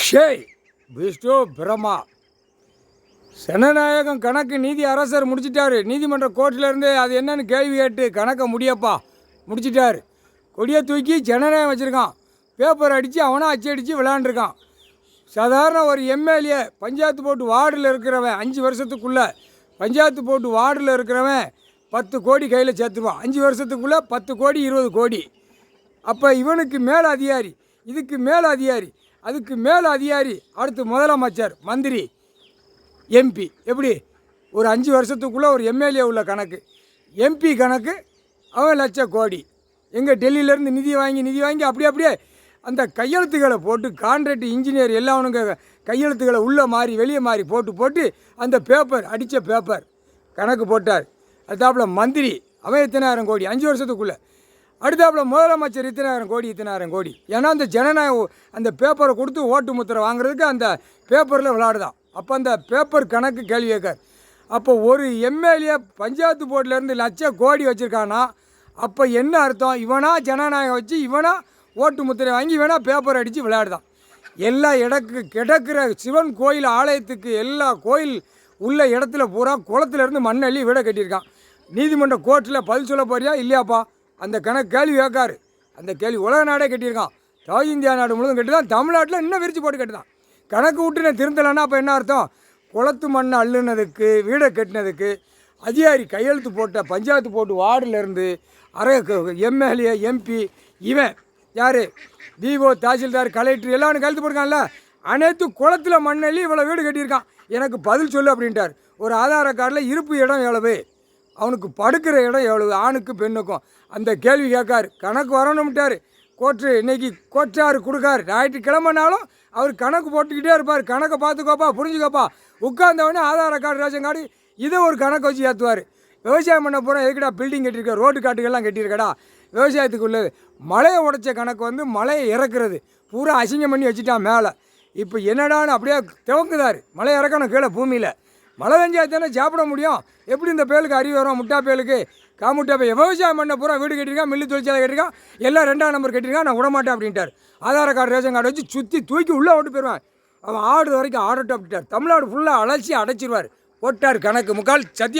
ஷேய் விஷ்ணு பிரமா ஜனநாயகம் கணக்கு நீதி அரசர் முடிச்சிட்டாரு. நீதிமன்ற கோர்ட்டிலேருந்து அது என்னன்னு கேள்வி கேட்டு கணக்கை முடியப்பா முடிச்சிட்டாரு. கொடியை தூக்கி ஜனநாயகம் வச்சுருக்கான். பேப்பர் அடித்து அவனா அச்சு அடித்து விளையாண்டுருக்கான். சாதாரண ஒரு எம்எல்ஏ பஞ்சாயத்து போட்டு வார்டில் இருக்கிறவன் 5 வருஷத்துக்குள்ளே பஞ்சாயத்து போட்டு வார்டில் இருக்கிறவன் 10 கோடி கையில் சேர்த்துருவான். 5 வருஷத்துக்குள்ளே 10 கோடி 20 கோடி. அப்போ இவனுக்கு மேல் அதிகாரி, இதுக்கு மேல் அதிகாரி, அதுக்கு மேல் அதிகாரி, அடுத்து முதலமைச்சர், மந்திரி, எம்பி. எப்படி ஒரு 5 வருஷத்துக்குள்ளே ஒரு எம்எல்ஏ உள்ள கணக்கு, எம்பி கணக்கு அவன் லட்ச கோடி. எங்கே டெல்லியிலேருந்து நிதி வாங்கி அப்படியே அந்த கையெழுத்துக்களை போட்டு கான்ட்ராக்ட் இன்ஜினியர் எல்லாவனுங்க கையெழுத்துக்களை உள்ளே மாறி வெளியே மாறி போட்டு அந்த பேப்பர் அடித்த பேப்பர் கணக்கு போட்டார். அடுத்தாப்புல மந்திரி அவன் இத்தனாயிரம் கோடி 5 வருஷத்துக்குள்ளே. அடுத்தாப்புல முதலமைச்சர் இத்தனாயிரம் கோடி. ஏன்னா அந்த ஜனநாயகம் அந்த பேப்பரை கொடுத்து ஓட்டு முத்திரை வாங்குறதுக்கு அந்த பேப்பரில் விளையாடுதான். அப்போ அந்த பேப்பர் கணக்கு கேள்வி கேட்கார். அப்போ ஒரு எம்எல்ஏ பஞ்சாயத்து போர்டிலேருந்து லட்ச கோடி வச்சுருக்கானா அப்போ என்ன அர்த்தம்? இவனா ஜனநாயகம் வச்சு இவனா ஓட்டு முத்திரை வாங்கி இவனா பேப்பர் அடித்து விளையாடுதான். எல்லா கிடக்கிற சிவன் கோயில் ஆலயத்துக்கு எல்லா கோயில் உள்ள இடத்துல பூரா குளத்துலேருந்து மண்ணள்ளி வீடை கட்டியிருக்கான். நீதிமன்ற கோர்ட்டில் பதில் சொல்ல போறியா இல்லையாப்பா? அந்த கணக்கு கேள்வி கேட்காரு. அந்த கேள்வி உலக நாடே கட்டியிருக்கான். இந்தியா நாடு முழுவதும் கட்டிதான். தமிழ்நாட்டில் இன்னும் விரிச்சு போட்டு கட்டுதான். கணக்கு விட்டு நான் திருந்தலைன்னா அப்போ என்ன அர்த்தம்? குளத்து மண்ணை அள்ளுனதுக்கு வீடை கட்டினதுக்கு அதிகாரி கையெழுத்து போட்ட பஞ்சாயத்து போட்டு வார்டிலேருந்து எம்எல்ஏ எம்பி இவன் யார் டிஓ தாசில்தார் கலெக்டர் எல்லாரும் கையெழுத்து போட்டிருக்கான்ல, அனைத்து குளத்தில் மண்ணள்ளி இவ்வளோ வீடு கட்டியிருக்கான். எனக்கு பதில் சொல்லு அப்படின்ட்டார். ஒரு ஆதார கார்டில் இருப்பு இடம் எவ்வளவு, அவனுக்கு படுக்கிற இடம் எவ்வளவு, ஆணுக்கு பெண்ணுக்கும். அந்த கேள்வி கேட்காரு. கணக்கு வரணும்ட்டார். கோர்ட்டு இன்னைக்கு கோர்ட்டாரு கொடுக்காரு. ஞாயிற்றுக்கிழமைனாலும் அவர் கணக்கு போட்டுக்கிட்டே இருப்பார். கணக்கை பார்த்துக்கோப்பா புரிஞ்சுக்கோப்பா. உட்கார்ந்தவொடனே ஆதார கார்டு ரேஷன் கார்டு இதை ஒரு கணக்கு வச்சு ஏற்றுவார். விவசாயம் பண்ண போகிறோம் எதுக்கடா பில்டிங் கட்டியிருக்க, ரோடு காட்டுகள்லாம் கட்டியிருக்கடா. விவசாயத்துக்கு உள்ளது மலையை உடைச்ச கணக்கு வந்து மலையை இறக்குறது பூரா அசிங்கம் பண்ணி வச்சுட்டான் மேலே. இப்போ என்னடான்னு அப்படியே துவங்குதார். மலை இறக்கணும் கீழே பூமியில். மழை வெஞ்சாத்தானே சாப்பிட முடியும். எப்படி இந்த பேலுக்கு அறிவு வரும்? முட்டா பேலுக்கு காமுட்டா பே விவசாயம் பண்ண பூரா வீடு கட்டியிருக்கான், மில்லு தொழிற்சாலை கட்டியிருக்கான், எல்லாம் 2ஆம் நம்பர் கட்டியிருக்கான். நான் விடமாட்டேன் அப்படின்ட்டார். ஆதார கார்டு ரேஷன் கார்டு வச்சு சுற்றி தூக்கி உள்ளே ஓட்டு போயிடுவான். அவன் ஆடு வரைக்கும் ஆடட்டும் அப்படின்ட்டார். தமிழ்நாடு ஃபுல்லாக அழைச்சி அடைச்சிருவார். போட்டார் கணக்கு முக்கால் சத்தியம்.